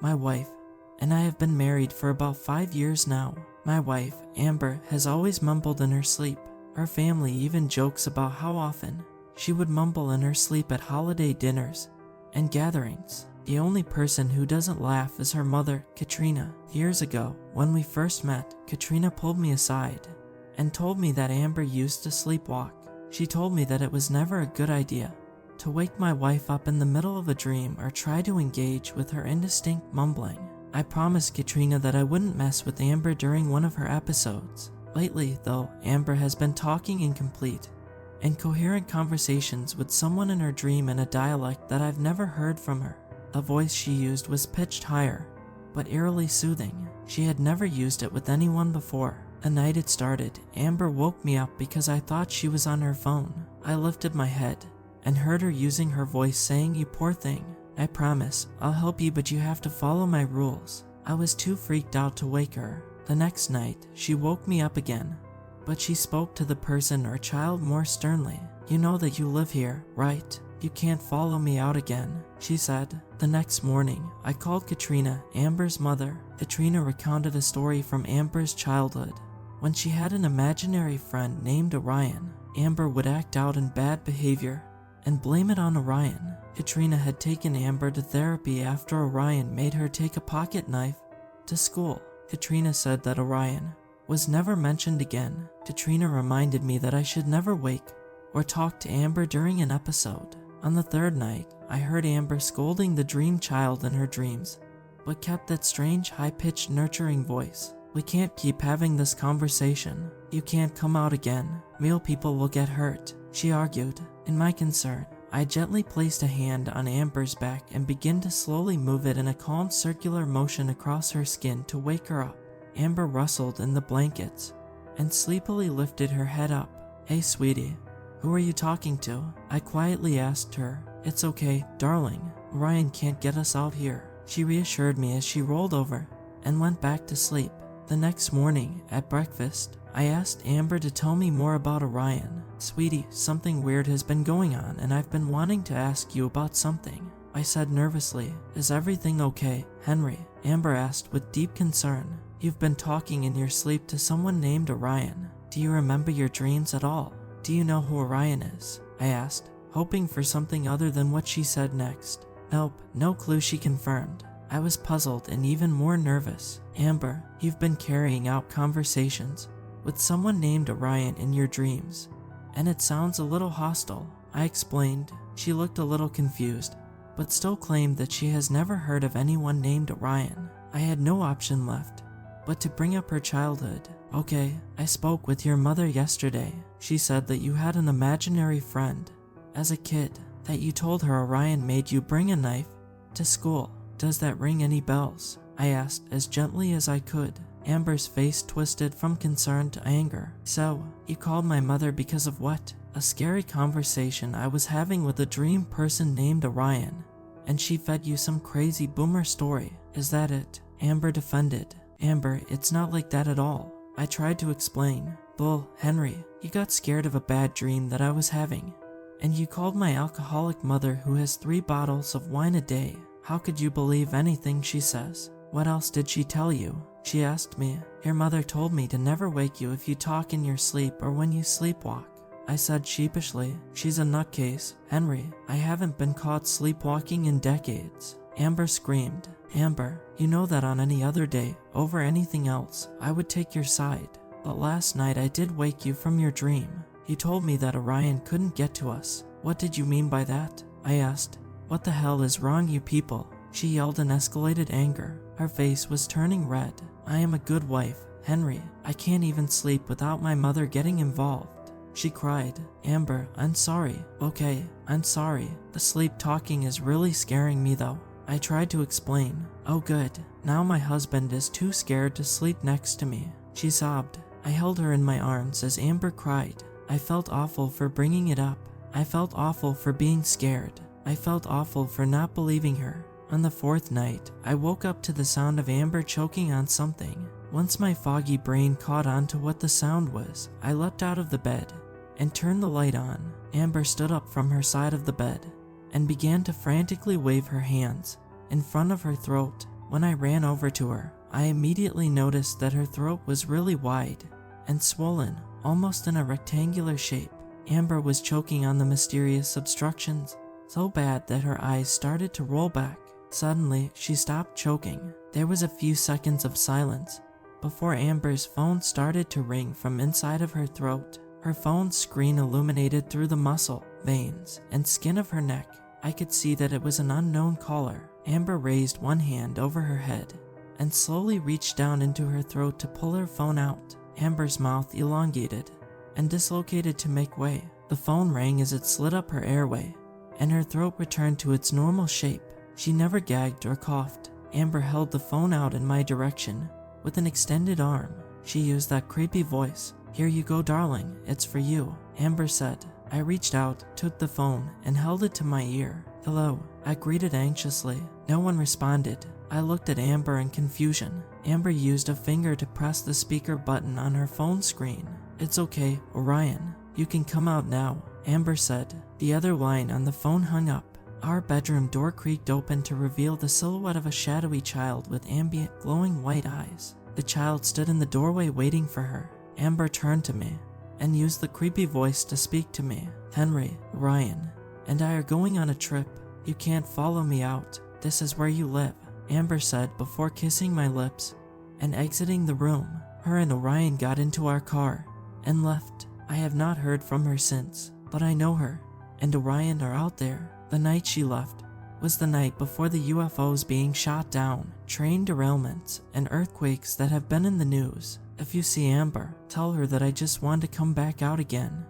My wife and I have been married for about 5 years now. My wife, Amber, has always mumbled in her sleep. Our family even jokes about how often she would mumble in her sleep at holiday dinners and gatherings. The only person who doesn't laugh is her mother, Katrina. Years ago, when we first met, Katrina pulled me aside and told me that Amber used to sleepwalk. She told me that it was never a good idea to wake my wife up in the middle of a dream or try to engage with her indistinct mumbling. I promised Katrina that I wouldn't mess with Amber during one of her episodes. Lately, though, Amber has been talking in complete and coherent conversations with someone in her dream in a dialect that I've never heard from her. The voice she used was pitched higher, but eerily soothing. She had never used it with anyone before. The night it started, Amber woke me up because I thought she was on her phone. I lifted my head and heard her using her voice saying, "You poor thing. I promise, I'll help you, but you have to follow my rules." I was too freaked out to wake her. The next night, she woke me up again, but she spoke to the person or child more sternly. "You know that you live here, right? You can't follow me out again," she said. The next morning, I called Katrina, Amber's mother. Katrina recounted a story from Amber's childhood. When she had an imaginary friend named Orion, Amber would act out in bad behavior and blame it on Orion. Katrina had taken Amber to therapy after Orion made her take a pocket knife to school. Katrina said that Orion was never mentioned again. Katrina reminded me that I should never wake or talk to Amber during an episode. On the third night, I heard Amber scolding the dream child in her dreams, but kept that strange, high-pitched, nurturing voice. "We can't keep having this conversation. You can't come out again. Real people will get hurt," she argued. In my concern, I gently placed a hand on Amber's back and began to slowly move it in a calm circular motion across her skin to wake her up. Amber rustled in the blankets and sleepily lifted her head up. "Hey, sweetie, who are you talking to?" I quietly asked her. "It's okay, darling. Orion can't get us out here," she reassured me as she rolled over and went back to sleep. The next morning, at breakfast, I asked Amber to tell me more about Orion. "Sweetie, something weird has been going on and I've been wanting to ask you about something," I said nervously. "Is everything okay, Henry?" Amber asked with deep concern. "You've been talking in your sleep to someone named Orion. Do you remember your dreams at all? Do you know who Orion is?" I asked, hoping for something other than what she said next. "Nope, no clue," she confirmed. I was puzzled and even more nervous. "Amber, you've been carrying out conversations with someone named Orion in your dreams, and it sounds a little hostile," I explained. She looked a little confused, but still claimed that she has never heard of anyone named Orion. I had no option left but to bring up her childhood. "Okay, I spoke with your mother yesterday. She said that you had an imaginary friend as a kid, that you told her Orion made you bring a knife to school. Does that ring any bells?" I asked as gently as I could. Amber's face twisted from concern to anger. "So, you called my mother because of what?" "A scary conversation I was having with a dream person named Orion, and she fed you some crazy boomer story. Is that it?" Amber defended. "Amber, it's not like that at all," I tried to explain. "Bull, Henry, you got scared of a bad dream that I was having, and you called my alcoholic mother who has 3 bottles of wine a day. How could you believe anything she says?" "What else did she tell you?" she asked me. "Your mother told me to never wake you if you talk in your sleep or when you sleepwalk," I said sheepishly. "She's a nutcase, Henry. I haven't been caught sleepwalking in decades." Amber screamed. "Amber, you know that on any other day, over anything else, I would take your side. But last night I did wake you from your dream. You told me that Orion couldn't get to us. What did you mean by that?" I asked. "What the hell is wrong, you people?" she yelled in escalated anger. Her face was turning red. "I am a good wife, Henry. I can't even sleep without my mother getting involved," she cried. "Amber, I'm sorry. Okay, I'm sorry. The sleep talking is really scaring me though," I tried to explain. "Oh good, now my husband is too scared to sleep next to me," she sobbed. I held her in my arms as Amber cried. I felt awful for bringing it up. I felt awful for being scared. I felt awful for not believing her. On the 4th night, I woke up to the sound of Amber choking on something. Once my foggy brain caught on to what the sound was, I leapt out of the bed and turned the light on. Amber stood up from her side of the bed and began to frantically wave her hands in front of her throat. When I ran over to her, I immediately noticed that her throat was really wide and swollen, almost in a rectangular shape. Amber was choking on the mysterious obstructions, so bad that her eyes started to roll back. Suddenly, she stopped choking. There was a few seconds of silence before Amber's phone started to ring from inside of her throat. Her phone's screen illuminated through the muscle, veins, and skin of her neck. I could see that it was an unknown caller. Amber raised one hand over her head and slowly reached down into her throat to pull her phone out. Amber's mouth elongated and dislocated to make way. The phone rang as it slid up her airway, and her throat returned to its normal shape. She never gagged or coughed. Amber held the phone out in my direction with an extended arm. She used that creepy voice. "Here you go, darling, it's for you," Amber said. I reached out, took the phone, and held it to my ear. "Hello," I greeted anxiously. No one responded. I looked at Amber in confusion. Amber used a finger to press the speaker button on her phone screen. "It's okay, Orion. You can come out now," Amber said. The other line on the phone hung up. Our bedroom door creaked open to reveal the silhouette of a shadowy child with ambient, glowing white eyes. The child stood in the doorway waiting for her. Amber turned to me and used the creepy voice to speak to me. "Henry, Ryan, and I are going on a trip. You can't follow me out. This is where you live," Amber said before kissing my lips and exiting the room. Her and Orion got into our car and left. I have not heard from her since, but I know her and Orion are out there. The night she left was the night before the UFOs being shot down, train derailments, and earthquakes that have been in the news. If you see Amber, tell her that I just want to come back out again.